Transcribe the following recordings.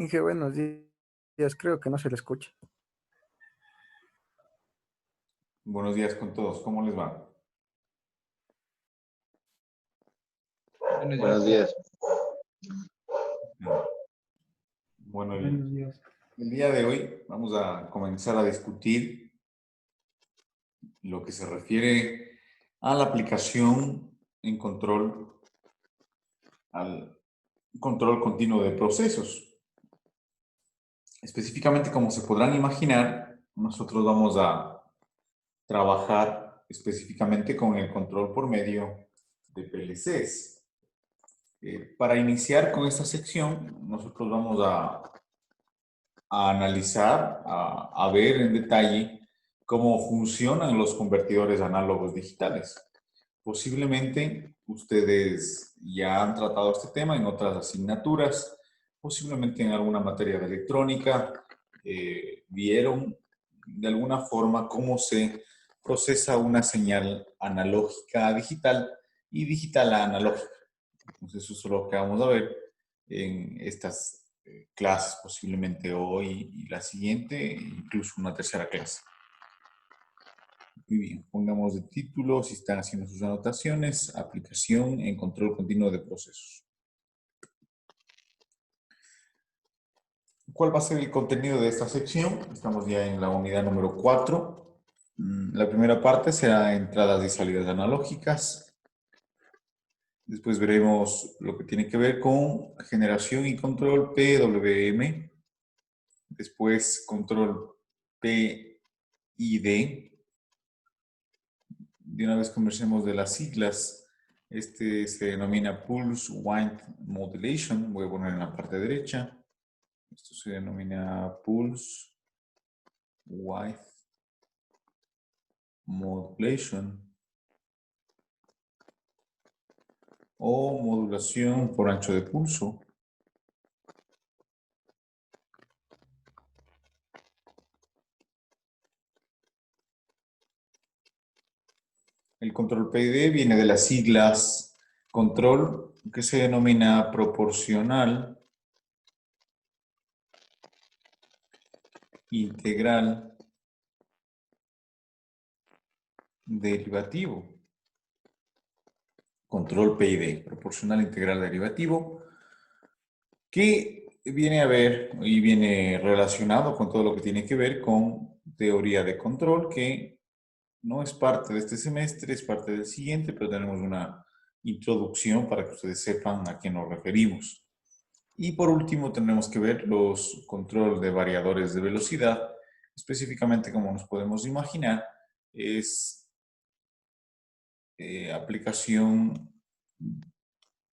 Inge, buenos días. Creo que no se le escucha. Buenos días con todos, ¿cómo les va? Buenos días. Buenos días. Bueno, Buenos días. el día de hoy vamos a comenzar a discutir lo que se refiere a la aplicación en control, al control continuo de procesos. Específicamente, como se podrán imaginar, nosotros vamos a trabajar específicamente con el control por medio de PLCs. Para iniciar con esta sección, nosotros vamos a analizar, a ver en detalle cómo funcionan los convertidores análogos digitales. Posiblemente ustedes ya han tratado este tema en otras asignaturas, posiblemente en alguna materia de electrónica, vieron de alguna forma cómo se procesa una señal analógica a digital y digital a analógica. Entonces eso es lo que vamos a ver en estas clases, posiblemente hoy y la siguiente, incluso una tercera clase. Muy bien, pongamos de título, si están haciendo sus anotaciones, aplicación en control continuo de procesos. ¿Cuál va a ser el contenido de esta sección? Estamos ya en la unidad número 4. La primera parte será entradas y salidas analógicas. Después veremos lo que tiene que ver con generación y control PWM. Después control PID. De una vez conversemos de las siglas. Este se denomina Pulse Width Modulation. Voy a poner en la parte derecha. Esto se denomina Pulse Width Modulation o modulación por ancho de pulso. El control PID viene de las siglas control, que se denomina proporcional, integral, derivativo. Control PID, proporcional, integral, derivativo, que viene a ver y viene relacionado con todo lo que tiene que ver con teoría de control, que no es parte de este semestre, es parte del siguiente, pero tenemos una introducción para que ustedes sepan a qué nos referimos. Y por último tendremos que ver los control de variadores de velocidad, específicamente como nos podemos imaginar, es aplicación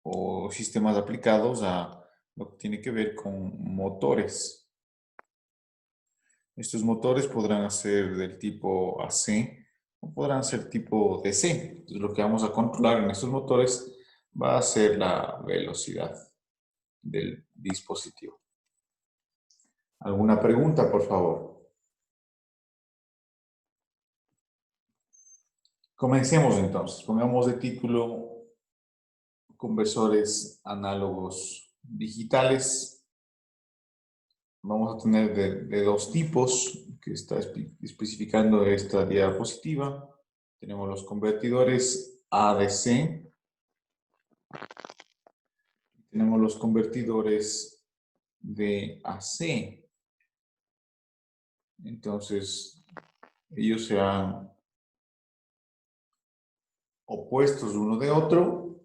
o sistemas aplicados a lo que tiene que ver con motores. Estos motores podrán ser del tipo AC o podrán ser tipo DC. Entonces, lo que vamos a controlar en estos motores va a ser la velocidad del dispositivo. ¿Alguna pregunta, por favor? Comencemos entonces. Pongamos de título conversores análogos digitales. Vamos a tener de dos tipos que está especificando esta diapositiva. Tenemos los convertidores ADC. Tenemos los convertidores de AC. Entonces, ellos serán opuestos uno de otro.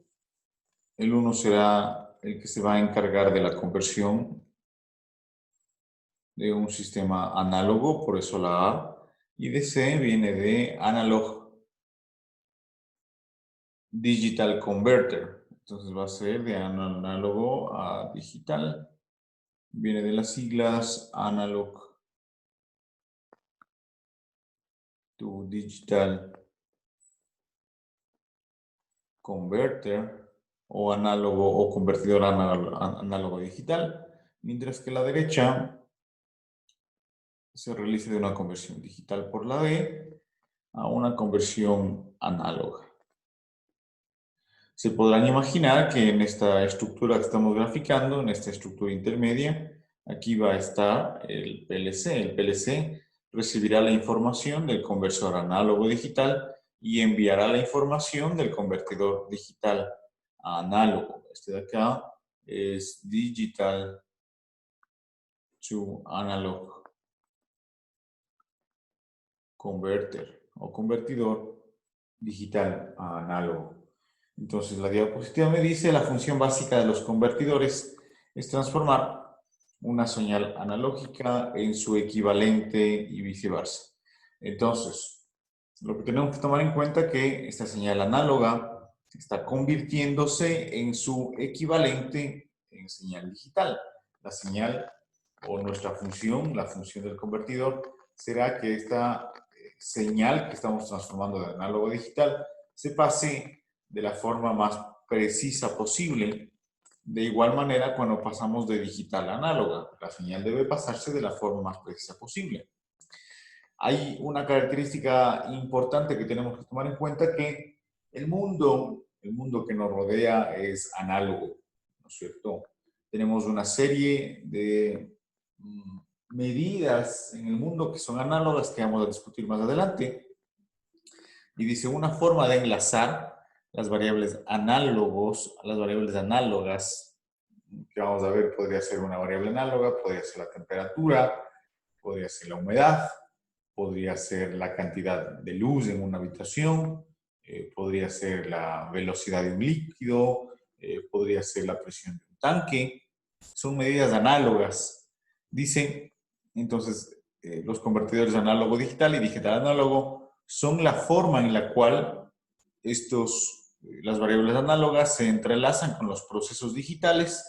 El uno será el que se va a encargar de la conversión de un sistema análogo, por eso la A, y DC viene de Analog Digital Converter. Entonces va a ser de análogo a digital. Viene de las siglas Analog to Digital Converter o análogo o convertidor análogo digital, mientras que la derecha se realiza de una conversión digital por la D a una conversión análoga. Se podrán imaginar que en esta estructura que estamos graficando, en esta estructura intermedia, aquí va a estar el PLC. El PLC recibirá la información del conversor análogo digital y enviará la información del convertidor digital a análogo. Este de acá es digital to analog converter o convertidor digital a análogo. Entonces la diapositiva me dice la función básica de los convertidores es transformar una señal analógica en su equivalente y viceversa. Entonces, lo que tenemos que tomar en cuenta es que esta señal análoga está convirtiéndose en su equivalente en señal digital. La señal o nuestra función, la función del convertidor, será que esta señal que estamos transformando de análogo a digital se pase de la forma más precisa posible. De igual manera, cuando pasamos de digital a análoga, la señal debe pasarse de la forma más precisa posible. Hay una característica importante que tenemos que tomar en cuenta, que el mundo que nos rodea es análogo, ¿no es cierto? Tenemos una serie de medidas en el mundo que son análogas que vamos a discutir más adelante. Y dice, una forma de enlazar las variables análogos a las variables análogas, que vamos a ver, podría ser una variable análoga, podría ser la temperatura, podría ser la humedad, podría ser la cantidad de luz en una habitación, podría ser la velocidad de un líquido, podría ser la presión de un tanque. Son medidas análogas. Dicen, entonces, los convertidores análogo digital y digital análogo son la forma en la cual las variables análogas se entrelazan con los procesos digitales.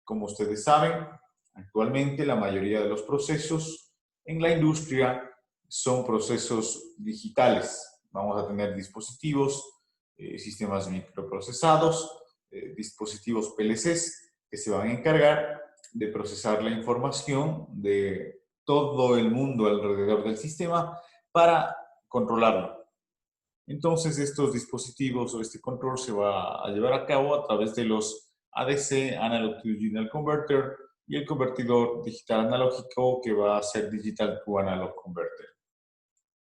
Como ustedes saben, actualmente la mayoría de los procesos en la industria son procesos digitales. Vamos a tener dispositivos, sistemas microprocesados, dispositivos PLCs que se van a encargar de procesar la información de todo el mundo alrededor del sistema para controlarlo. Entonces, estos dispositivos o este control se va a llevar a cabo a través de los ADC, Analog to Digital Converter, y el convertidor digital analógico, que va a ser Digital to Analog Converter,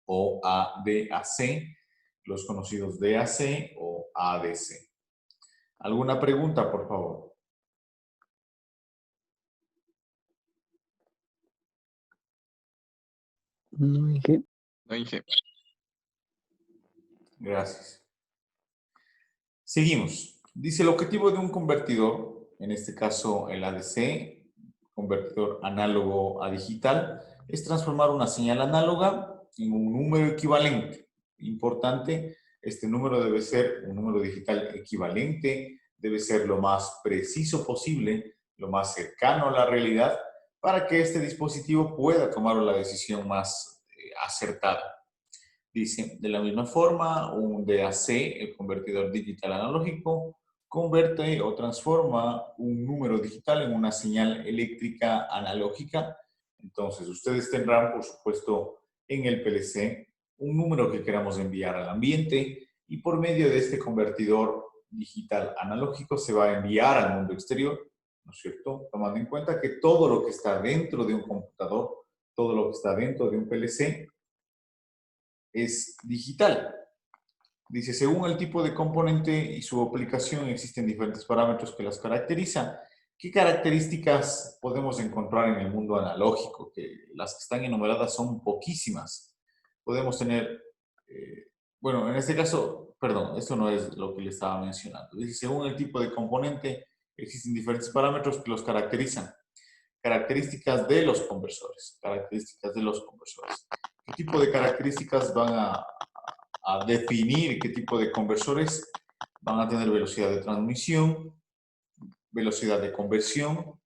o ADAC, los conocidos DAC o ADC. ¿Alguna pregunta, por favor? No dije. No, Inge. Gracias. Seguimos. Dice, el objetivo de un convertidor, en este caso el ADC, convertidor análogo a digital, es transformar una señal análoga en un número equivalente. Importante, este número debe ser un número digital equivalente, debe ser lo más preciso posible, lo más cercano a la realidad, para que este dispositivo pueda tomar la decisión más acertada. Dice, de la misma forma, un DAC, el convertidor digital analógico, convierte o transforma un número digital en una señal eléctrica analógica. Entonces, ustedes tendrán, por supuesto, en el PLC un número que queramos enviar al ambiente, y por medio de este convertidor digital analógico se va a enviar al mundo exterior, ¿no es cierto? Tomando en cuenta que todo lo que está dentro de un computador, todo lo que está dentro de un PLC, es digital. Dice, según el tipo de componente y su aplicación, existen diferentes parámetros que las caracterizan. ¿Qué características podemos encontrar en el mundo analógico? Que las que están enumeradas son poquísimas. Podemos tener, bueno, en este caso, perdón, esto no es lo que le estaba mencionando. Dice, según el tipo de componente, existen diferentes parámetros que los caracterizan. Características de los conversores. Características de los conversores. ¿Qué tipo de características van a definir qué tipo de conversores? Van a tener velocidad de transmisión, velocidad de conversión,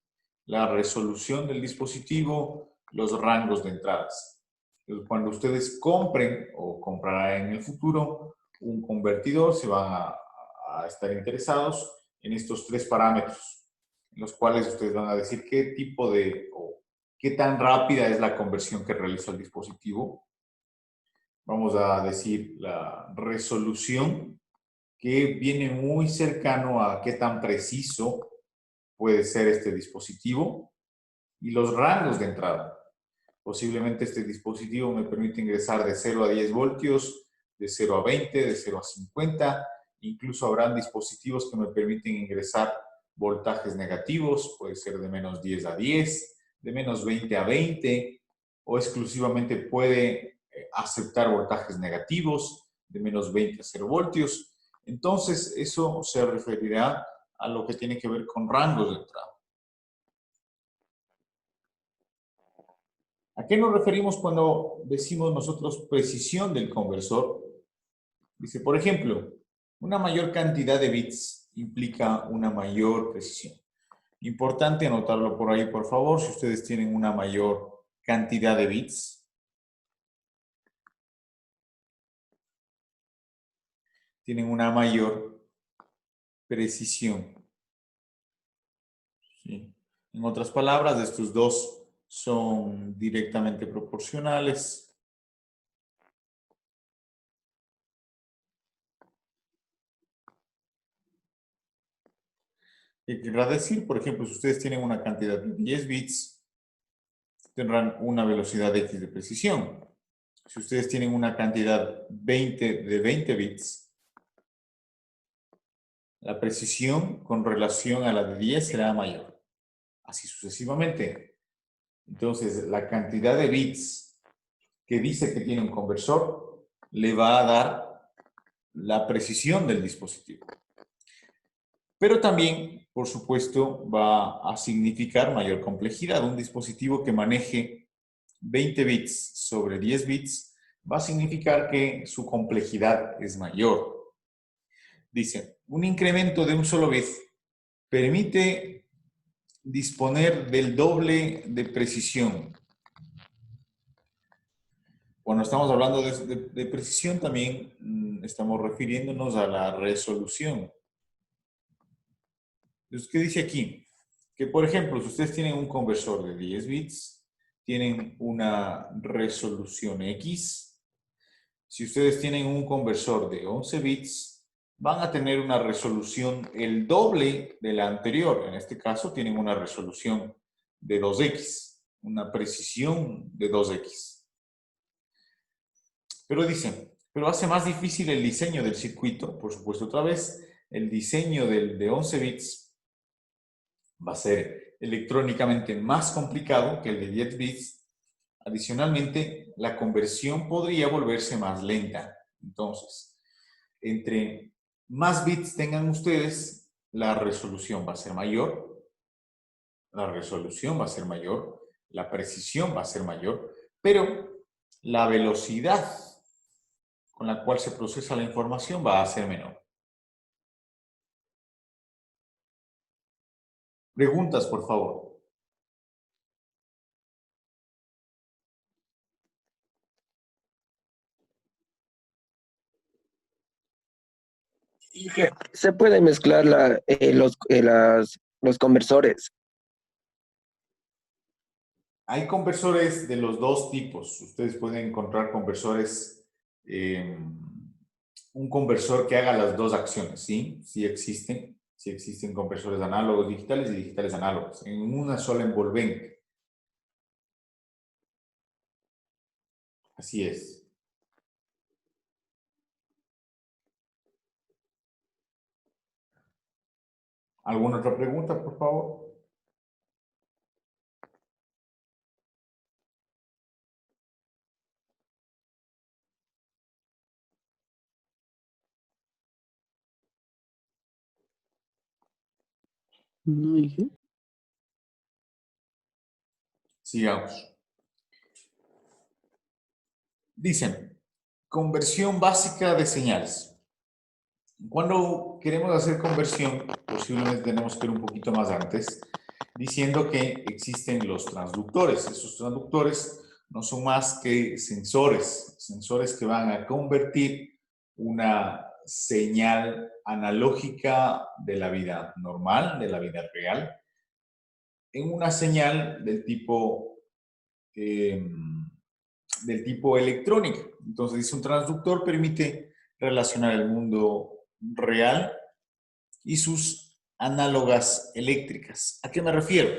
la resolución del dispositivo, los rangos de entradas. Entonces, cuando ustedes compren o comprarán en el futuro un convertidor, se van a estar interesados en estos tres parámetros, en los cuales ustedes van a decir qué tipo de o qué tan rápida es la conversión que realiza el dispositivo. Vamos a decir la resolución, que viene muy cercano a qué tan preciso puede ser este dispositivo. y los rangos de entrada. Posiblemente este dispositivo me permite ingresar de 0 a 10 voltios, de 0 a 20, de 0 a 50. Incluso habrán dispositivos que me permiten ingresar voltajes negativos, puede ser de menos 10 a 10, de menos 20 a 20, o exclusivamente puede aceptar voltajes negativos, de menos 20 a 0 voltios. Entonces, eso se referirá a lo que tiene que ver con rangos de entrada. ¿A qué nos referimos cuando decimos nosotros precisión del conversor? Dice, por ejemplo, una mayor cantidad de bits implica una mayor precisión. Importante anotarlo por ahí, por favor, si ustedes tienen una mayor cantidad de bits. Tienen una mayor precisión. ¿Sí? En otras palabras, estos dos son directamente proporcionales. ¿Qué querrá decir? Por ejemplo, si ustedes tienen una cantidad de 10 bits, tendrán una velocidad X de precisión. Si ustedes tienen una cantidad de 20 bits, la precisión con relación a la de 10 será mayor. Así sucesivamente. Entonces, la cantidad de bits que dice que tiene un conversor le va a dar la precisión del dispositivo. Pero también, por supuesto, va a significar mayor complejidad. Un dispositivo que maneje 20 bits sobre 10 bits va a significar que su complejidad es mayor. Dice, un incremento de un solo bit permite disponer del doble de precisión. Cuando estamos hablando de precisión, también estamos refiriéndonos a la resolución. Entonces, ¿qué dice aquí? Que, por ejemplo, si ustedes tienen un conversor de 10 bits, tienen una resolución X. Si ustedes tienen un conversor de 11 bits, van a tener una resolución el doble de la anterior. En este caso, tienen una resolución de 2X, una precisión de 2X. Pero dicen, pero hace más difícil el diseño del circuito. Por supuesto, otra vez, el diseño de 11 bits va a ser electrónicamente más complicado que el de 10 bits. Adicionalmente, la conversión podría volverse más lenta. Entonces, entre más bits tengan ustedes, la resolución va a ser mayor, la resolución va a ser mayor, la precisión va a ser mayor, pero la velocidad con la cual se procesa la información va a ser menor. Preguntas, por favor. Y que se puede mezclar los conversores. Hay conversores de los dos tipos. Ustedes pueden encontrar conversores, un conversor que haga las dos acciones, ¿sí? Sí existen. Sí existen conversores análogos digitales y digitales análogos, en una sola envolvente. Así es. ¿Alguna otra pregunta, por favor? No dije. Sigamos. Dicen, conversión básica de señales. Cuando queremos hacer conversión, posiblemente tenemos que ir un poquito más antes, diciendo que existen los transductores. Esos transductores no son más que sensores que van a convertir una señal analógica de la vida normal, de la vida real, en una señal del tipo electrónica. Entonces, dice, un transductor permite relacionar el mundo real y sus análogas eléctricas. ¿A qué me refiero?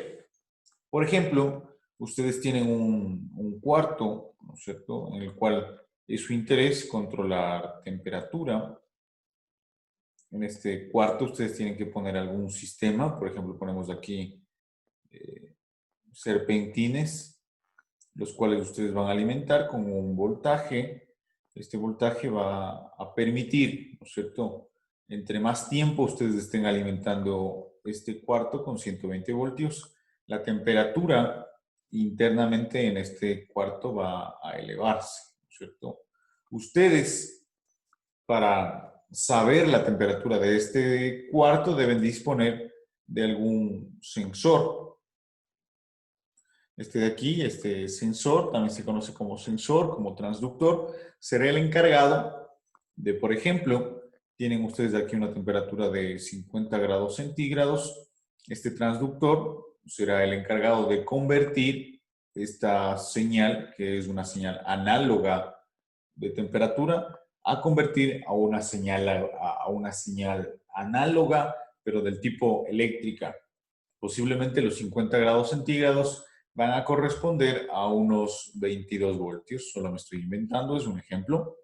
Por ejemplo, ustedes tienen un cuarto, ¿no es cierto?, en el cual es su interés controlar temperatura. En este cuarto ustedes tienen que poner algún sistema, por ejemplo, ponemos aquí serpentines, los cuales ustedes van a alimentar con un voltaje. Este voltaje va a permitir, ¿no es cierto?, entre más tiempo ustedes estén alimentando este cuarto con 120 voltios, la temperatura internamente en este cuarto va a elevarse, ¿no es cierto? Ustedes, para saber la temperatura de este cuarto, deben disponer de algún sensor. Este de aquí, este sensor, también se conoce como sensor, como transductor, será el encargado de, por ejemplo, tienen ustedes aquí una temperatura de 50 grados centígrados. Este transductor será el encargado de convertir esta señal, que es una señal análoga de temperatura, a convertir a una señal análoga, pero del tipo eléctrica. Posiblemente los 50 grados centígrados van a corresponder a unos 22 voltios. Solo me estoy inventando, es un ejemplo.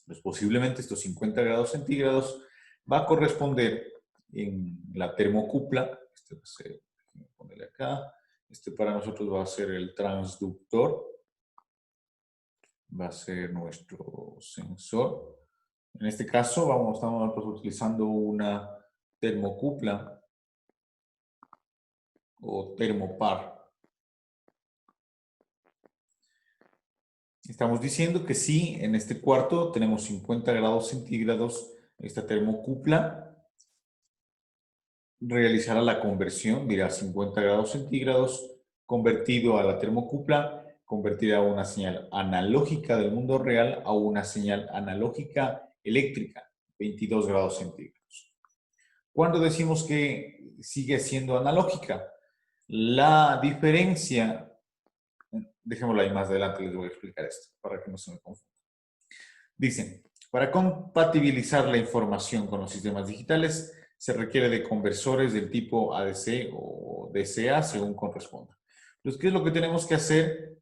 Pues posiblemente estos 50 grados centígrados va a corresponder en la termocupla. Este va a ser, voy a ponerle acá. Este para nosotros va a ser el transductor. Va a ser nuestro sensor. En este caso estamos utilizando una termocupla o termopar. Estamos diciendo que sí, en este cuarto tenemos 50 grados centígrados, esta termocupla realizará la conversión, dirá 50 grados centígrados, convertido a la termocupla, convertirá una señal analógica del mundo real a una señal analógica eléctrica, 22 grados centígrados. ¿Cuándo decimos que sigue siendo analógica? La diferencia, dejémoslo ahí más adelante, les voy a explicar esto, para que no se me confunda. Dicen, para compatibilizar la información con los sistemas digitales, se requiere de conversores del tipo ADC o DCA, según corresponda. Entonces, ¿qué es lo que tenemos que hacer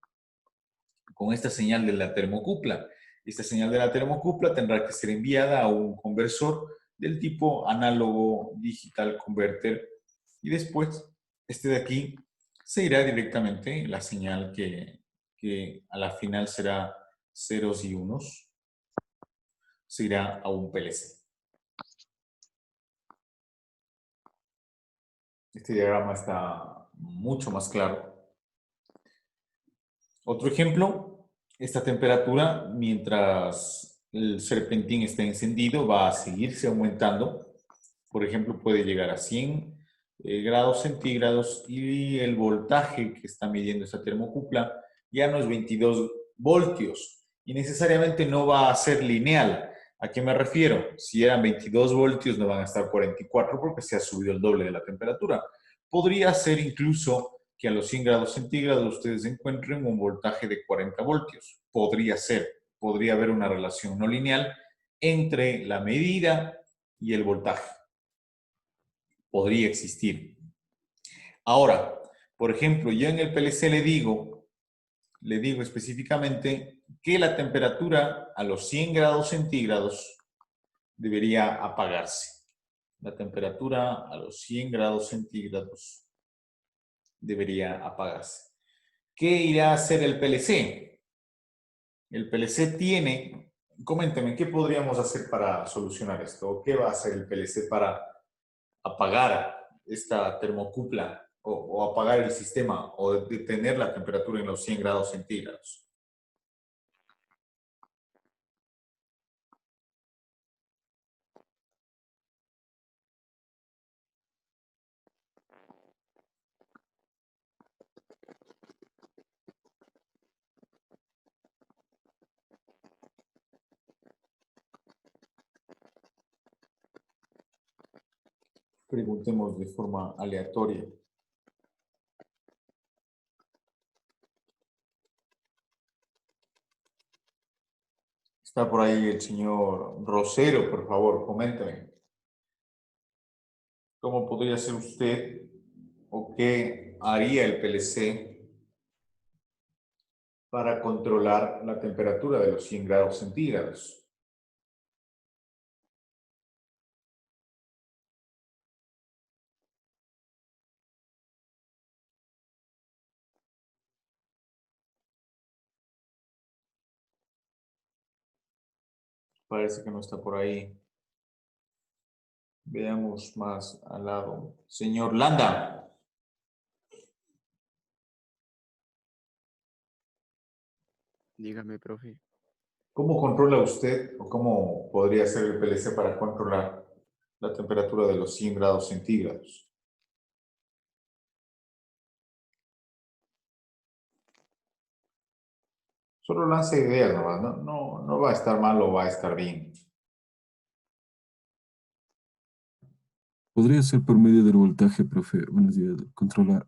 con esta señal de la termocupla? Esta señal de la termocupla tendrá que ser enviada a un conversor del tipo análogo digital converter y después este de aquí se irá directamente la señal que a la final será ceros y unos, se irá a un PLC. Este diagrama está mucho más claro. Otro ejemplo, esta temperatura, mientras el serpentín esté encendido, va a seguirse aumentando. Por ejemplo, puede llegar a 100 grados centígrados y el voltaje que está midiendo esta termocupla ya no es 22 voltios y necesariamente no va a ser lineal. ¿A qué me refiero? Si eran 22 voltios, no van a estar 44 porque se ha subido el doble de la temperatura. Podría ser incluso que a los 100 grados centígrados ustedes encuentren un voltaje de 40 voltios. Podría ser, podría haber una relación no lineal entre la medida y el voltaje. Podría existir. Ahora, por ejemplo, yo en el PLC le digo específicamente que la temperatura a los 100 grados centígrados debería apagarse. La temperatura a los 100 grados centígrados debería apagarse. ¿Qué irá a hacer el PLC? El PLC tiene, coméntame, ¿qué podríamos hacer para solucionar esto? ¿Qué va a hacer el PLC para apagar esta termocupla o apagar el sistema o detener la temperatura en los 100 grados centígrados? Preguntemos de forma aleatoria. Está por ahí el señor Rosero, por favor, coméntame. ¿Cómo podría ser usted o qué haría el PLC para controlar la temperatura de los 100 grados centígrados? Parece que no está por ahí. Veamos más al lado. Señor Landa. Dígame, profe. ¿Cómo controla usted o cómo podría ser el PLC para controlar la temperatura de los 100 grados centígrados? Solo lanza ideas nomás, no va a estar mal o va a estar bien. Podría ser por medio del voltaje, profe. Buenos días. Controlar.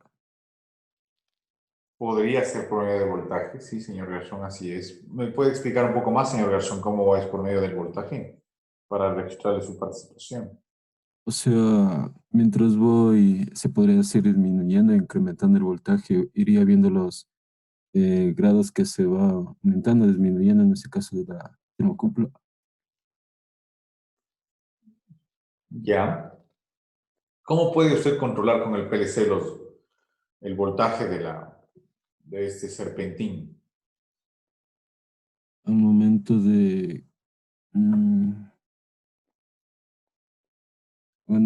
Podría ser por medio de voltaje, sí, señor Garzón, así es. ¿Me puede explicar un poco más, señor Garzón, cómo es por medio del voltaje para registrarle su participación? O sea, mientras voy, se podría ir disminuyendo, incrementando el voltaje, iría viendo los grados que se va aumentando, disminuyendo en este caso de la termocúpula. Ya. ¿Cómo puede usted controlar con el PLC el voltaje de este serpentín? Al momento de... bueno,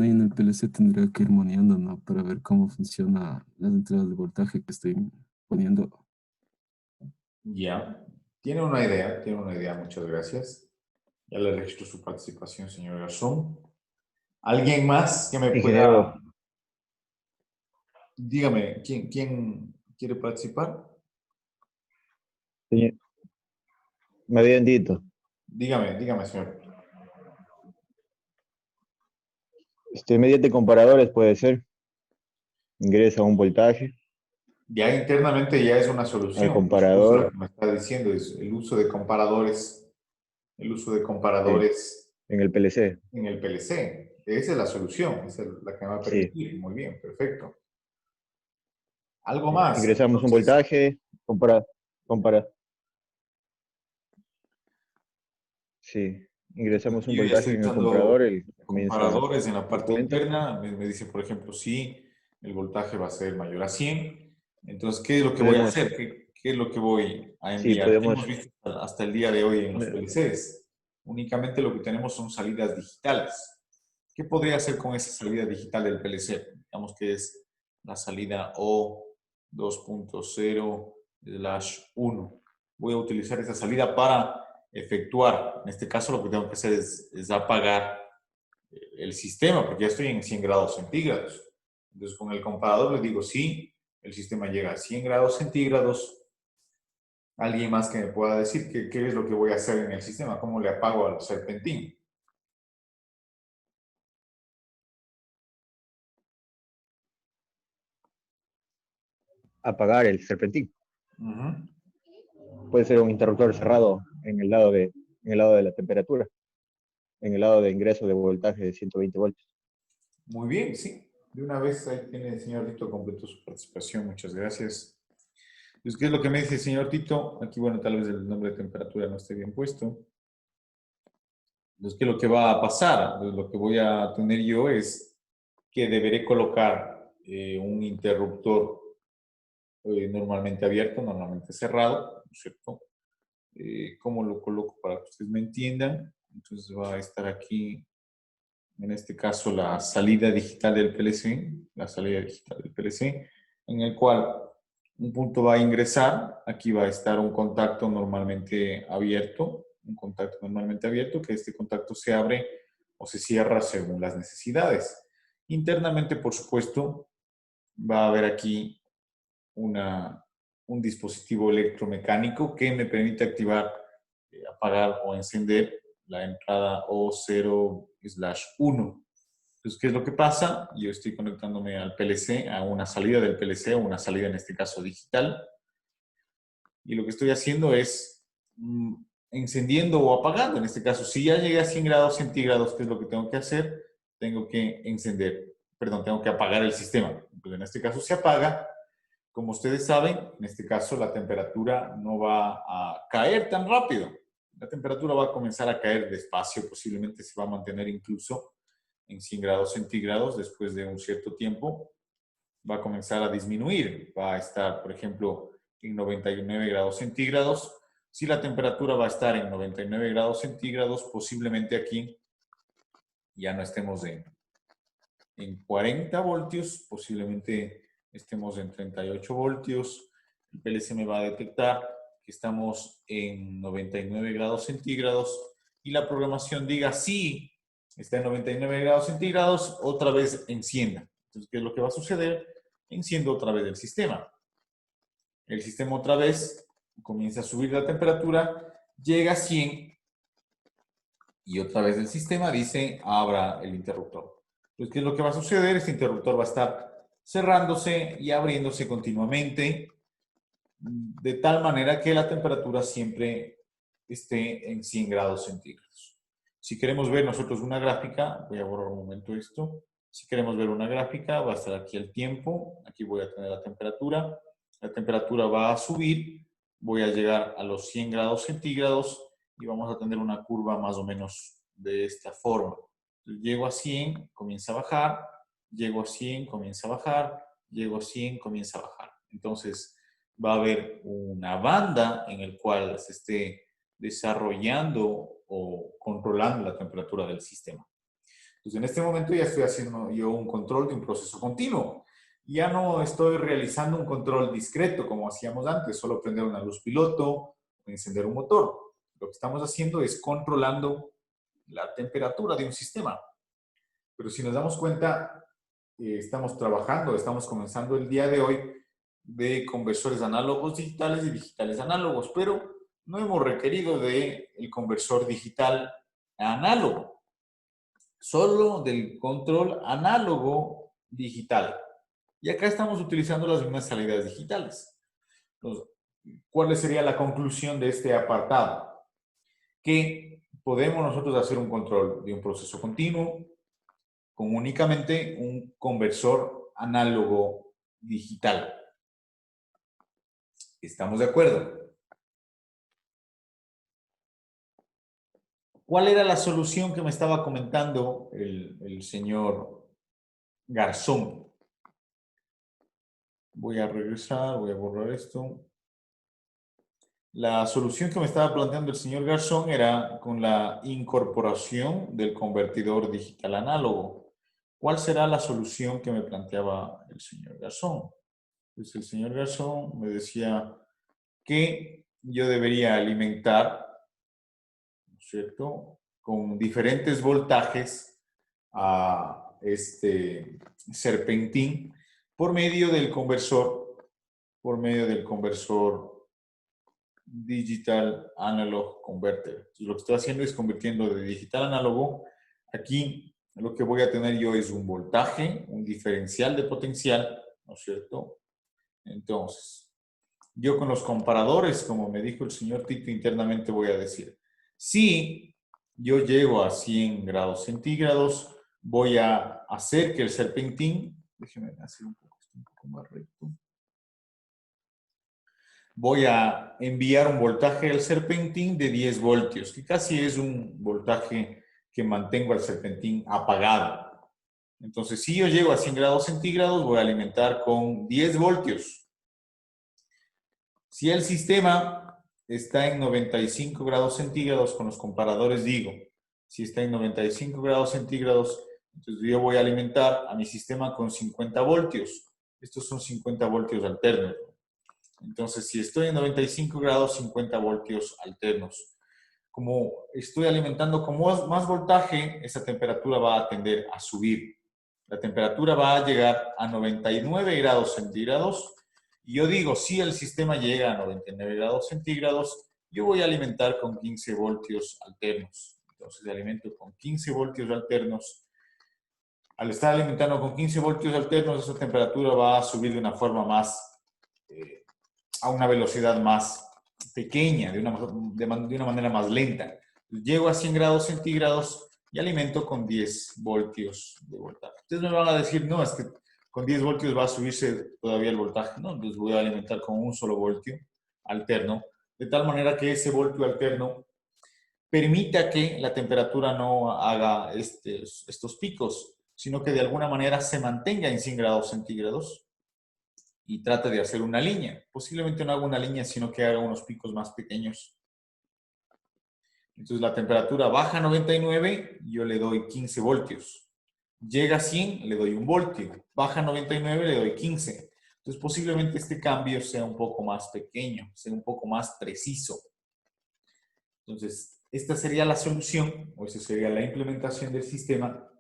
ahí en el PLC tendría que ir moneando, ¿no? Para ver cómo funciona las entradas de voltaje que estoy poniendo. Ya. Tiene una idea, muchas gracias. Ya le registro su participación, señor Garzón. ¿Alguien más que me Ingeniero. pueda... Dígame, ¿quién quiere participar? Señor, me habían dicho. Dígame, señor. Mediante comparadores puede ser. Ingresa un voltaje Ya internamente ya es una solución. al Lo comparador que me está diciendo es el uso de comparadores, en el PLC. en el PLC. Esa es la solución, esa es la que me va a Sí. permitir. Muy bien, perfecto. Algo más. Ingresamos un Entonces, voltaje, compara. Sí, ingresamos un yo ya estoy voltaje en el usando comparador, él comienza comparadores en la la parte cuenta. interna. Me dice, por ejemplo, si el voltaje va a ser mayor a 100. Entonces, ¿qué es lo que voy a Podemos, hacer? ¿Qué es lo que voy a sí, enviar? ¿Qué podemos, hemos visto hasta el día de hoy en los me- PLCs? Únicamente lo que tenemos son salidas digitales. ¿Qué podría hacer con esa salida digital del PLC? Digamos que es la salida O 2.0/1. Voy a utilizar esa salida para efectuar. En este caso, lo que tengo que hacer es apagar el sistema, porque ya estoy en 100 grados centígrados. Entonces, con el comparador le digo, sí, el sistema llega a 100 grados centígrados. ¿Alguien más que me pueda decir qué es lo que voy a hacer en el sistema? ¿Cómo le apago al serpentín? apagar el serpentín. Ujú. Puede ser un interruptor cerrado en el lado en el lado de la temperatura, en el lado de ingreso de voltaje de 120 voltios. Muy bien, sí. De una vez ahí tiene el señor Tito, completó su participación. Muchas gracias. Entonces, ¿qué es lo que me dice el señor Tito? Aquí, bueno, tal vez el nombre de temperatura no esté bien puesto. Entonces, ¿qué es lo que va a pasar? Entonces, lo que voy a tener yo es que deberé colocar un interruptor normalmente abierto, normalmente cerrado, ¿no es cierto? ¿Cómo lo coloco para que ustedes me entiendan? Entonces va a estar aquí, en este caso, la salida digital del PLC, en el cual un punto va a ingresar, aquí va a estar un contacto normalmente abierto, que este contacto se abre o se cierra según las necesidades. Internamente, por supuesto, va a haber aquí un dispositivo electromecánico que me permite activar, apagar o encender la entrada O0/1. Entonces, ¿qué es lo que pasa? Yo estoy conectándome al PLC, a una salida del PLC, o una salida en este caso digital, y lo que estoy haciendo es encendiendo o apagando. En este caso, si ya llegué a 100 grados centígrados, ¿qué es lo que tengo que hacer? Tengo que encender. perdón, tengo que apagar el sistema. Pues en este caso se apaga. Como ustedes saben, en este caso la temperatura no va a caer tan rápido. La temperatura va a comenzar a caer despacio, posiblemente se va a mantener incluso en 100 grados centígrados. Después de un cierto tiempo va a comenzar a disminuir. Va a estar, por ejemplo, en 99 grados centígrados. Si la temperatura va a estar en 99 grados centígrados, posiblemente aquí ya no estemos en 40 voltios, posiblemente estemos en 38 voltios. El PLC me va a detectar que estamos en 99 grados centígrados y la programación diga sí, está en 99 grados centígrados, otra vez encienda. Entonces, ¿qué es lo que va a suceder? Enciendo otra vez el sistema. El sistema otra vez comienza a subir la temperatura, llega a 100 y otra vez el sistema dice abra el interruptor. Entonces, ¿qué es lo que va a suceder? Este interruptor va a estar cerrándose y abriéndose continuamente de tal manera que la temperatura siempre esté en 100 grados centígrados. Si queremos ver nosotros una gráfica, voy a borrar un momento esto. Si queremos ver una gráfica, va a estar aquí el tiempo, aquí voy a tener la temperatura va a subir, voy a llegar a los 100 grados centígrados y vamos a tener una curva más o menos de esta forma. Llego a 100, comienza a bajar, llego a 100, comienza a bajar, llego a 100, comienza a bajar. Entonces va a haber una banda en el cual se esté desarrollando o controlando la temperatura del sistema. Entonces en este momento ya estoy haciendo yo un control de un proceso continuo. Ya no estoy realizando un control discreto como hacíamos antes, solo prender una luz piloto o encender un motor. Lo que estamos haciendo es controlando la temperatura de un sistema. Pero si nos damos cuenta, estamos trabajando, estamos comenzando el día de hoy de conversores análogos digitales y digitales análogos, pero no hemos requerido del conversor digital análogo, solo del control análogo digital. Y acá estamos utilizando las mismas salidas digitales. Entonces, ¿cuál sería la conclusión de este apartado? Que podemos nosotros hacer un control de un proceso continuo con únicamente un conversor análogo digital. ¿Estamos de acuerdo? ¿Cuál era la solución que me estaba comentando el señor Garzón? Voy a regresar, voy a borrar esto. La solución que me estaba planteando el señor Garzón era con la incorporación del convertidor digital análogo. ¿Cuál será la solución que me planteaba el señor Garzón? Pues el señor Garzón me decía que yo debería alimentar, ¿no es cierto?, con diferentes voltajes a este serpentín por medio del conversor Digital Analog Converter. Entonces, lo que estoy haciendo es convirtiendo de digital a análogo. Aquí lo que voy a tener yo es un voltaje, un diferencial de potencial, ¿no es cierto? Entonces, yo con los comparadores, como me dijo el señor Tito, internamente voy a decir, si yo llego a 100 grados centígrados, voy a hacer que el serpentín, déjenme hacer un poco más recto, voy a enviar un voltaje al serpentín de 10 voltios, que casi es un voltaje que mantengo al serpentín apagado. Entonces, si yo llego a 100 grados centígrados, voy a alimentar con 10 voltios. Si el sistema está en 95 grados centígrados, con los comparadores digo, si está en 95 grados centígrados, entonces yo voy a alimentar a mi sistema con 50 voltios. Estos son 50 voltios alternos. Entonces, si estoy en 95 grados, 50 voltios alternos. Como estoy alimentando con más voltaje, esa temperatura va a tender a subir. La temperatura va a llegar a 99 grados centígrados. Y yo digo, si el sistema llega a 99 grados centígrados, yo voy a alimentar con 15 voltios alternos. Entonces, alimento con 15 voltios alternos. Al estar alimentando con 15 voltios alternos, esa temperatura va a subir de una forma más, a una velocidad más pequeña, de una manera más lenta. Llego a 100 grados centígrados y alimento con 10 voltios de voltaje. Ustedes me van a decir, no, es que con 10 voltios va a subirse todavía el voltaje. No, entonces voy a alimentar con un solo voltio alterno, de tal manera que ese voltio alterno permita que la temperatura no haga estos picos, sino que de alguna manera se mantenga en 100 grados centígrados y trate de hacer una línea. Posiblemente no haga una línea, sino que haga unos picos más pequeños. Entonces la temperatura baja a 99, yo le doy 15 voltios. Llega a 100, le doy 1 voltio. Baja a 99, le doy 15. Entonces posiblemente este cambio sea un poco más pequeño, sea un poco más preciso. Entonces, esta sería la solución, o esa sería la implementación del sistema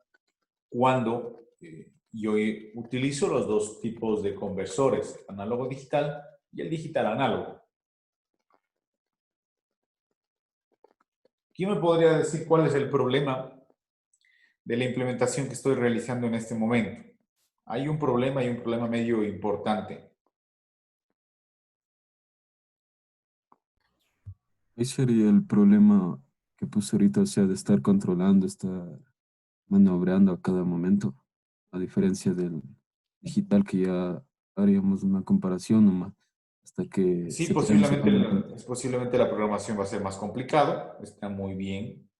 cuando yo utilizo los dos tipos de conversores, análogo digital y el digital análogo. ¿Quién me podría decir cuál es el problema de la implementación que estoy realizando en este momento? Hay un problema y un problema medio importante. Ahí sería el problema que puse ahorita, o sea, de estar controlando, estar maniobrando a cada momento, a diferencia del digital que ya haríamos una comparación nomás, hasta que Sí, tenemos a tomar en cuenta. posiblemente la programación va a ser más complicado. Está muy bien.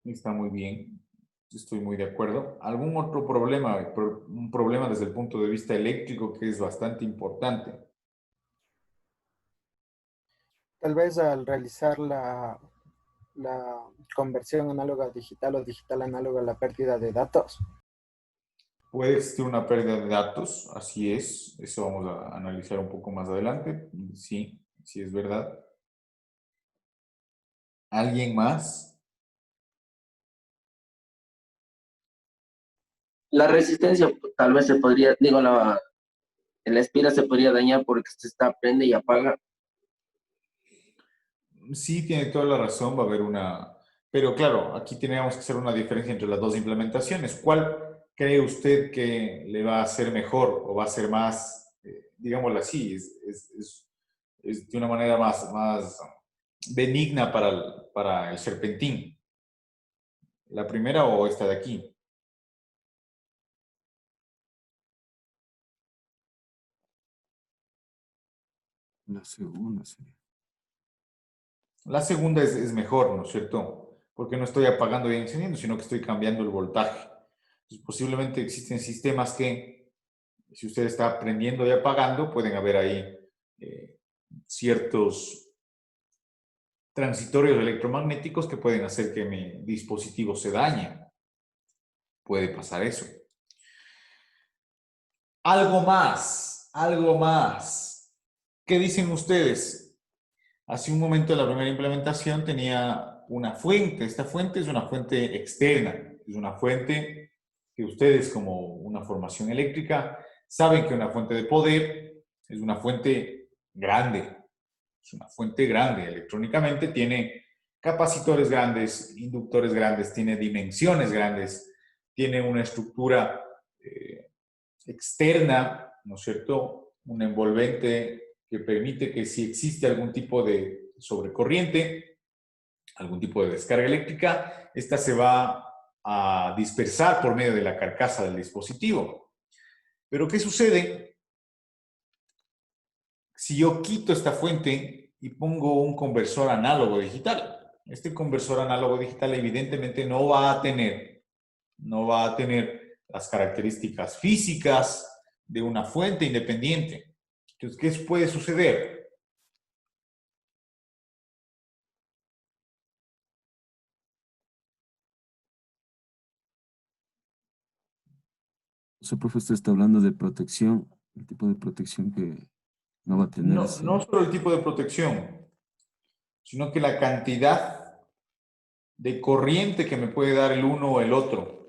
Está muy bien. Estoy muy de acuerdo. ¿Algún otro problema? Un problema desde el punto de vista eléctrico que es bastante importante. Tal vez al realizar la conversión análoga a digital o digital análoga, la pérdida de datos. Puede existir una pérdida de datos, así es. Eso vamos a analizar un poco más adelante. Sí, sí es verdad. ¿Alguien más? La resistencia tal vez se podría, digo, el espira se podría dañar porque se está prende y apaga. Sí, tiene toda la razón, va a haber una... Pero claro, aquí tenemos que hacer una diferencia entre las dos implementaciones. ¿Cuál cree usted que le va a hacer mejor o va a ser más, digámoslo así, es de una manera más benigna para el serpentín? ¿La primera o esta de aquí? La segunda sería. La segunda es mejor, ¿no es cierto? Porque no estoy apagando y encendiendo, sino que estoy cambiando el voltaje. Entonces, posiblemente existen sistemas que, si usted está prendiendo y apagando, pueden haber ahí ciertos transitorios electromagnéticos que pueden hacer que mi dispositivo se dañe. Puede pasar eso. Algo más, algo más. ¿Qué dicen ustedes? Hace un momento de la primera implementación tenía una fuente. Esta fuente es una fuente externa. Es una fuente que ustedes, como una formación eléctrica, saben que una fuente de poder es una fuente grande. Es una fuente grande. Electrónicamente tiene capacitores grandes, inductores grandes, tiene dimensiones grandes, tiene una estructura externa, ¿no es cierto? Un envolvente que permite que si existe algún tipo de sobrecorriente, algún tipo de descarga eléctrica, esta se va a dispersar por medio de la carcasa del dispositivo. Pero ¿qué sucede si yo quito esta fuente y pongo un conversor análogo digital? Este conversor análogo digital evidentemente no va a tener las características físicas de una fuente independiente. Entonces, ¿qué puede suceder? O sea, profe, usted está hablando de protección, el tipo de protección que no va a tener No, ese... no solo el tipo de protección, sino que la cantidad de corriente que me puede dar el uno o el otro.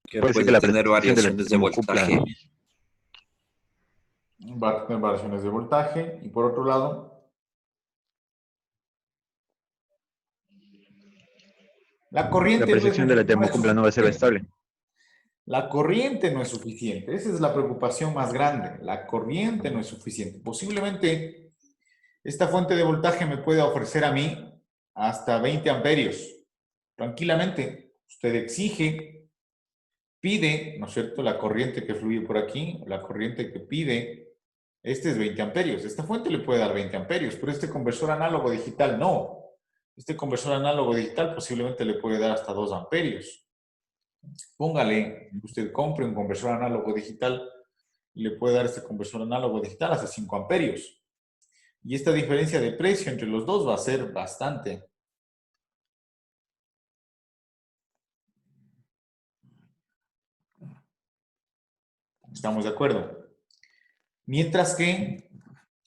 Que Puede ser que puede la tener protección del variaciones de termocupla voltaje. Va a tener variaciones de voltaje y por otro lado, la la corriente percepción de la no es termocupla no va a ser suficiente. estable. La corriente no es suficiente. Esa es la preocupación más grande. La corriente no es suficiente. Posiblemente esta fuente de voltaje me pueda ofrecer a mí hasta 20 amperios. Tranquilamente, usted exige, pide, ¿no es cierto?, la corriente que fluye por aquí, la corriente que pide, este es 20 amperios. Esta fuente le puede dar 20 amperios, pero este conversor análogo digital no. Este conversor análogo digital posiblemente le puede dar hasta 2 amperios. Póngale, usted compre un conversor análogo digital y le puede dar este conversor análogo digital hasta 5 amperios. Y esta diferencia de precio entre los dos va a ser bastante. ¿Estamos de acuerdo? Mientras que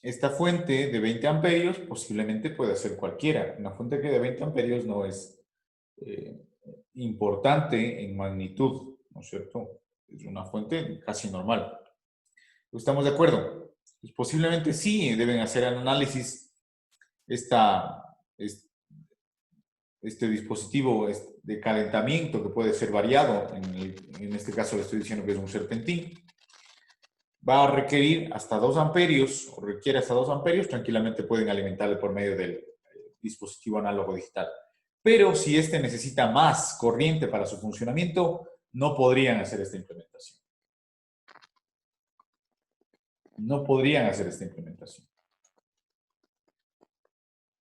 esta fuente de 20 amperios posiblemente puede ser cualquiera. Una fuente que de 20 amperios no es importante en magnitud, ¿no es cierto? Es una fuente casi normal. ¿Estamos de acuerdo? Pues posiblemente sí deben hacer el análisis este dispositivo de calentamiento que puede ser variado. En este caso le estoy diciendo que es un serpentín. Va a requerir hasta 2 amperios, o requiere hasta 2 amperios, tranquilamente pueden alimentarle por medio del dispositivo análogo digital. Pero si este necesita más corriente para su funcionamiento, no podrían hacer esta implementación. No podrían hacer esta implementación.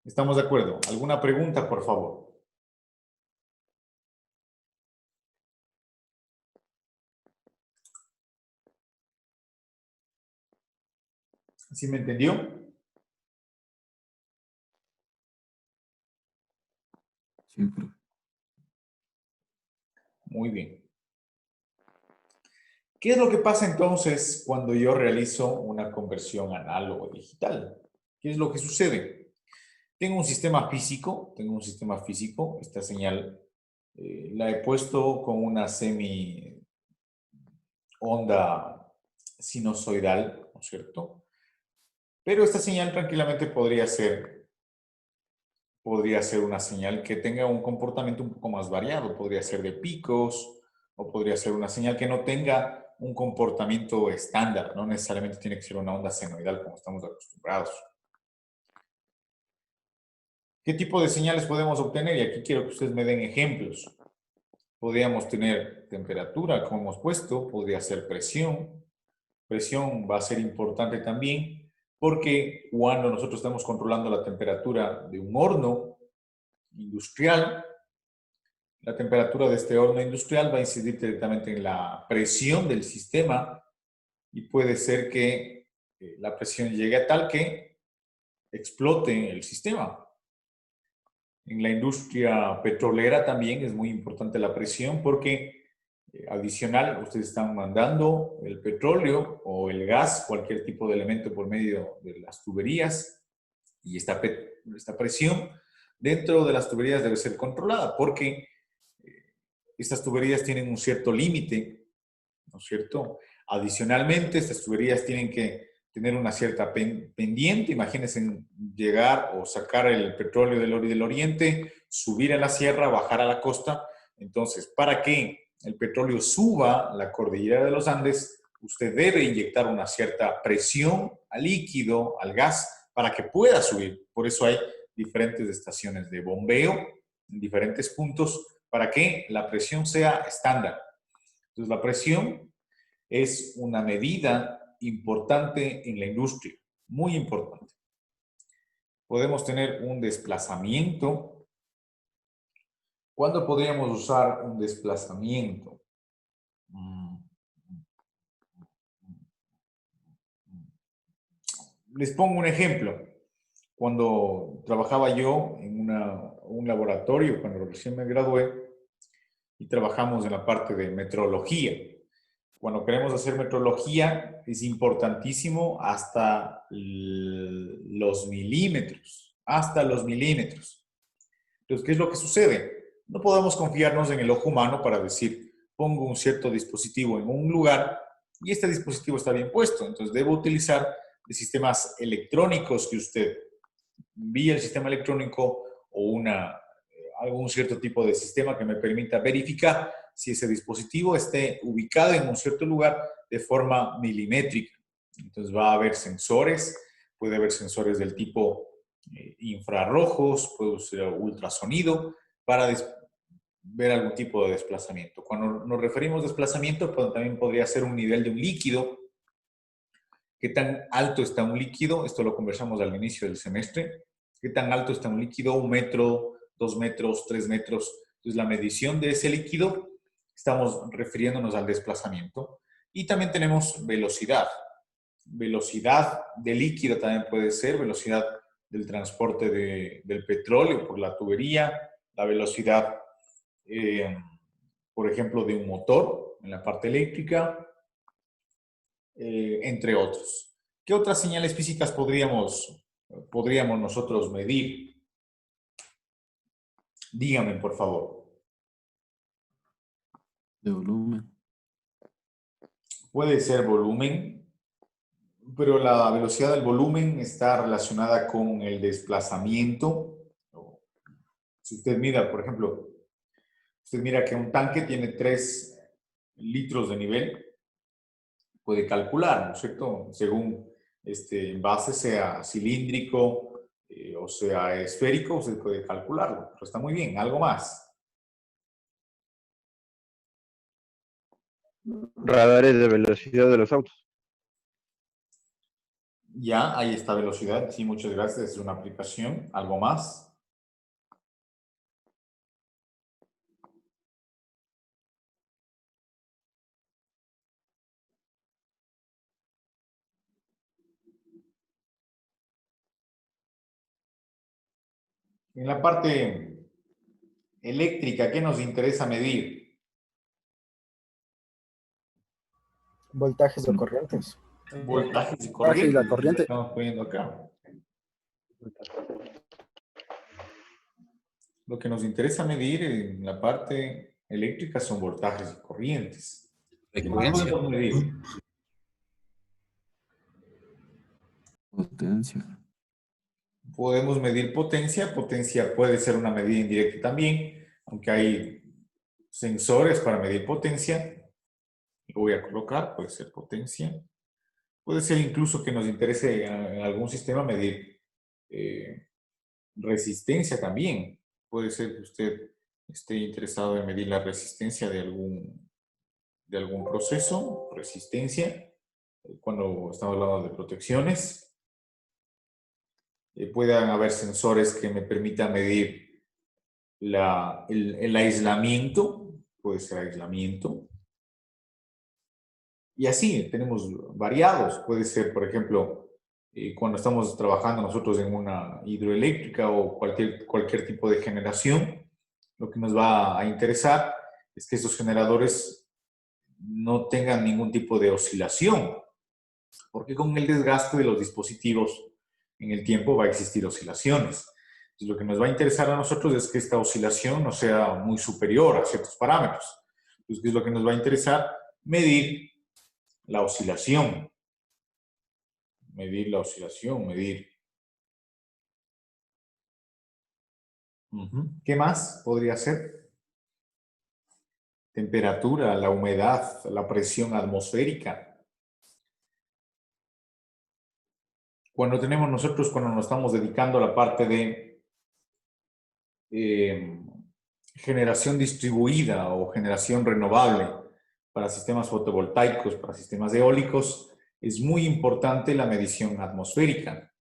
¿Estamos de acuerdo? ¿Alguna pregunta, por favor? ¿Sí me entendió? Sí, profe. Muy bien. ¿Qué es lo que pasa entonces cuando yo realizo una conversión análogo digital? ¿Qué es lo que sucede? Tengo un sistema físico, esta señal la he puesto con una semi onda sinusoidal, ¿no es cierto? Pero esta señal tranquilamente podría ser una señal que tenga un comportamiento un poco más variado, podría ser de picos, o podría ser una señal que no tenga un comportamiento estándar, no necesariamente tiene que ser una onda senoidal como estamos acostumbrados. ¿Qué tipo de señales podemos obtener? Y aquí quiero que ustedes me den ejemplos. Podríamos tener temperatura, como hemos puesto, podría ser presión. Presión va a ser importante también porque cuando nosotros estamos controlando la temperatura de un horno industrial, la temperatura de este horno industrial va a incidir directamente en la presión del sistema y puede ser que la presión llegue a tal que explote el sistema. En la industria petrolera también es muy importante la presión porque adicional ustedes están mandando el petróleo o el gas, cualquier tipo de elemento por medio de las tuberías y esta presión dentro de las tuberías debe ser controlada porque estas tuberías tienen un cierto límite, ¿no es cierto? Adicionalmente, estas tuberías tienen que tener una cierta pendiente. Imagínense llegar o sacar el petróleo del oriente, subir a la sierra, bajar a la costa. Entonces, para que el petróleo suba la cordillera de los Andes, usted debe inyectar una cierta presión al líquido, al gas, para que pueda subir. Por eso hay diferentes estaciones de bombeo en diferentes puntos para que la presión sea estándar. Entonces, la presión es una medida importante en la industria, muy importante. Podemos tener un desplazamiento. ¿Cuándo podríamos usar un desplazamiento? Les pongo un ejemplo. Cuando trabajaba yo en un laboratorio, cuando recién me gradué, y trabajamos en la parte de metrología. Cuando queremos hacer metrología, es importantísimo hasta los milímetros. Hasta los milímetros. Entonces, ¿qué es lo que sucede? No podemos confiarnos en el ojo humano para decir, pongo un cierto dispositivo en un lugar y este dispositivo está bien puesto. Entonces, debo utilizar de sistemas electrónicos que usted vía el sistema electrónico o algún cierto tipo de sistema que me permita verificar si ese dispositivo esté ubicado en un cierto lugar de forma milimétrica. Entonces va a haber sensores, puede haber sensores del tipo infrarrojos, puede ser ultrasonido, para ver algún tipo de desplazamiento. Cuando nos referimos a desplazamiento, pues también podría ser un nivel de un líquido. ¿Qué tan alto está un líquido? Esto lo conversamos al inicio del semestre. ¿Qué tan alto está un líquido? 1 metro, 2 metros, 3 metros. Entonces, la medición de ese líquido, estamos refiriéndonos al desplazamiento. Y también tenemos velocidad. Velocidad de líquido también puede ser, velocidad del transporte del petróleo por la tubería, la velocidad, por ejemplo, de un motor en la parte eléctrica, entre otros. ¿Qué otras señales físicas podríamos nosotros medir? Dígame, por favor. De volumen. Puede ser volumen, pero la velocidad del volumen está relacionada con el desplazamiento. Si usted mira, por ejemplo, usted mira que un tanque tiene 3 litros de nivel, puede calcular, ¿no es cierto? Según este envase sea cilíndrico o sea esférico, usted puede calcularlo, pero está muy bien. ¿Algo más? Radares de velocidad de los autos. Ya, ahí está velocidad. Sí, muchas gracias. Es una aplicación. ¿Algo más? En la parte eléctrica, ¿qué nos interesa medir? Voltajes o corrientes. Voltajes y Y corrientes. la corriente. Estamos poniendo acá. Lo que nos interesa medir en la parte eléctrica son voltajes y corrientes. ¿Qué más Frecuencia. podemos medir? Potencia. Podemos medir potencia. Potencia puede ser una medida indirecta también, aunque hay sensores para medir potencia. Lo voy a colocar, puede ser potencia. Puede ser incluso que nos interese en algún sistema medir resistencia también. Puede ser que usted esté interesado en medir la resistencia de algún proceso, resistencia, cuando estamos hablando de protecciones. Puedan haber sensores que me permitan medir el aislamiento, puede ser aislamiento. Y así, tenemos variados. Puede ser, por ejemplo, cuando estamos trabajando nosotros en una hidroeléctrica o cualquier tipo de generación, lo que nos va a interesar es que estos generadores no tengan ningún tipo de oscilación, porque con el desgaste de los dispositivos en el tiempo va a existir oscilaciones. Entonces, lo que nos va a interesar a nosotros es que esta oscilación no sea muy superior a ciertos parámetros. Entonces, ¿qué es lo que nos va a interesar? Medir la oscilación. Medir la oscilación, medir. ¿Qué más podría ser? Temperatura, la humedad, la presión atmosférica. Cuando nos estamos dedicando a la parte de generación distribuida o generación renovable para sistemas fotovoltaicos, para sistemas eólicos, es muy importante la medición atmosférica.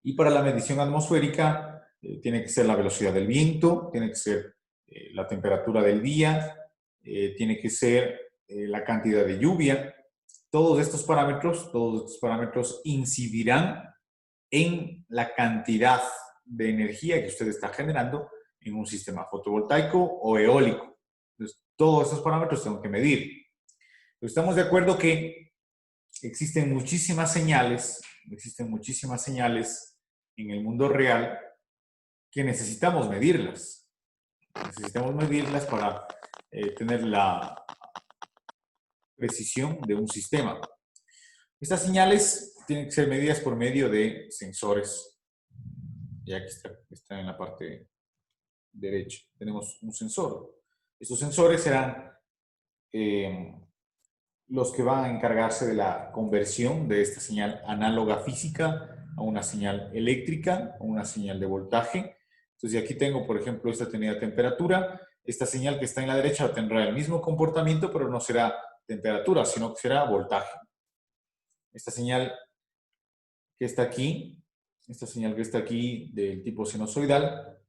Y para la medición atmosférica tiene que ser la velocidad del viento, tiene que ser la temperatura del día, tiene que ser la cantidad de lluvia. Todos estos parámetros incidirán en la cantidad de energía que usted está generando en un sistema fotovoltaico o eólico. Entonces, todos estos parámetros tengo que medir. Pero estamos de acuerdo que existen muchísimas señales en el mundo real que necesitamos medirlas. Necesitamos medirlas para tener la precisión de un sistema. Estas señales tienen que ser medidas por medio de sensores. Y aquí está en la parte derecha. Tenemos un sensor. Estos sensores serán los que van a encargarse de la conversión de esta señal análoga física a una señal eléctrica, a una señal de voltaje. Entonces aquí tengo, por ejemplo, esta tenida temperatura. Esta señal que está en la derecha tendrá el mismo comportamiento, pero no será temperatura, sino que será voltaje. Esta señal que está aquí, del tipo sinusoidal,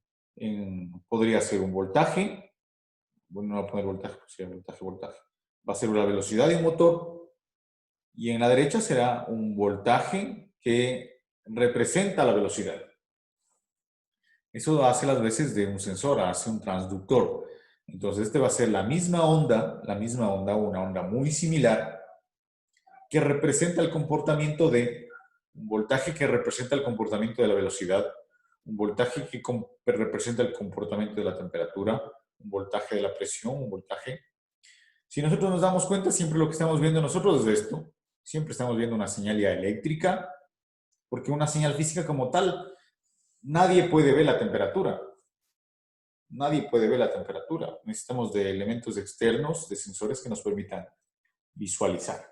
podría ser un voltaje. Bueno, no voy a poner voltaje, pues sería voltaje. Va a ser la velocidad de un motor. Y en la derecha será un voltaje que representa la velocidad. Eso hace las veces de un sensor, hace un transductor. Entonces este va a ser la misma onda, una onda muy similar, que representa el comportamiento de un voltaje que representa el comportamiento de la velocidad, un voltaje que representa el comportamiento de la temperatura, un voltaje de la presión, un voltaje. Si nosotros nos damos cuenta, siempre lo que estamos viendo nosotros es esto. Siempre estamos viendo una señal ya eléctrica, porque una señal física como tal, nadie puede ver la temperatura. Nadie puede ver la temperatura. Necesitamos de elementos externos, de sensores que nos permitan visualizar.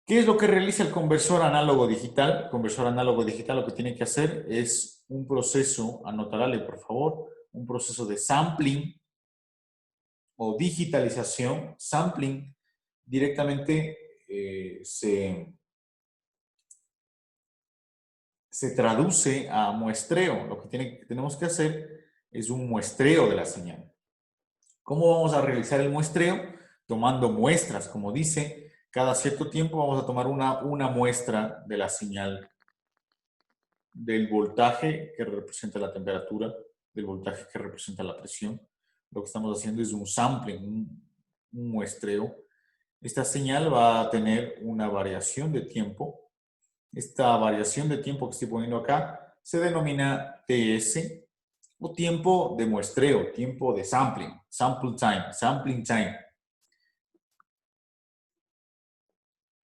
¿Qué es lo que realiza el conversor análogo-digital? El conversor análogo-digital lo que tiene que hacer es un proceso, anótale por favor, un proceso de sampling o digitalización. Sampling directamente se traduce a muestreo. Lo que tenemos que hacer es un muestreo de la señal. ¿Cómo vamos a realizar el muestreo? Tomando muestras, como dice. Cada cierto tiempo vamos a tomar una muestra de la señal del voltaje que representa la temperatura, del voltaje que representa la presión. Lo que estamos haciendo es un sampling, un muestreo. Esta señal va a tener una variación de tiempo. Esta variación de tiempo que estoy poniendo acá se denomina TS o tiempo de muestreo, tiempo de sampling, sampling time.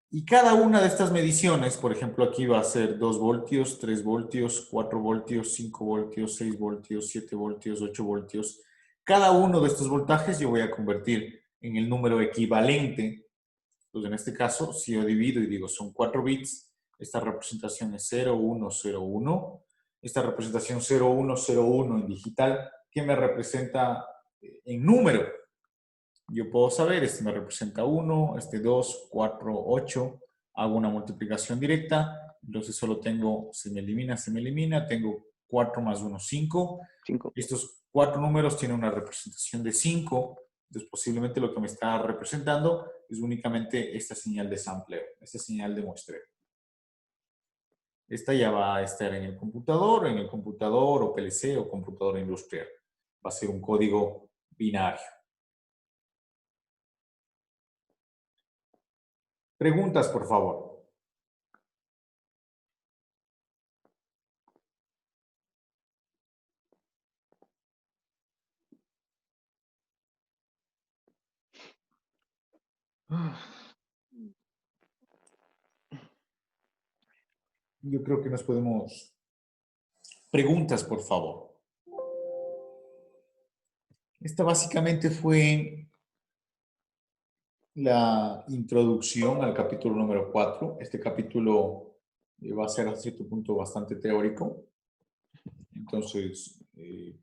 Y cada una de estas mediciones, por ejemplo, aquí va a ser 2 voltios, 3 voltios, 4 voltios, 5 voltios, 6 voltios, 7 voltios, 8 voltios. Cada uno de estos voltajes yo voy a convertir en el número equivalente. Entonces, en este caso, si yo divido y digo son 4 bits, esta representación es 0101. Esta representación 0101 en digital, ¿qué me representa en número? Yo puedo saber, este me representa 1, este 2, 4, 8. Hago una multiplicación directa, entonces solo tengo, se me elimina, tengo 4 más 1, 5. 5. Estos 4 números tienen una representación de 5, entonces posiblemente lo que me está representando es únicamente esta señal de sampleo, esta señal de muestreo. Esta ya va a estar en el computador o PLC o computadora industrial. Va a ser un código binario. Preguntas, por favor. Yo creo que nos podemos... Preguntas, por favor. Esta básicamente fue la introducción al capítulo número 4. Este capítulo va a ser a cierto punto bastante teórico. Entonces,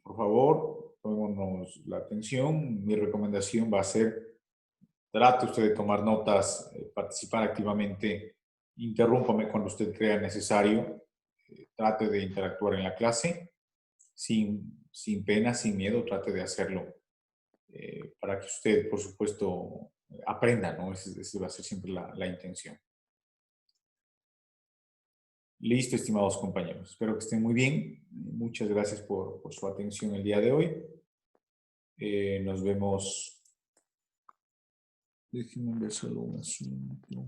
por favor, tomémonos la atención. Mi recomendación va a ser, trate usted de tomar notas, participar activamente, interrúmpame cuando usted crea necesario, trate de interactuar en la clase, sin pena, sin miedo, trate de hacerlo para que usted, por supuesto, aprenda, ¿no? Esa va a ser siempre la intención. Listo, estimados compañeros. Espero que estén muy bien. Muchas gracias por su atención el día de hoy. Nos vemos. Déjenme ver solo un asunto.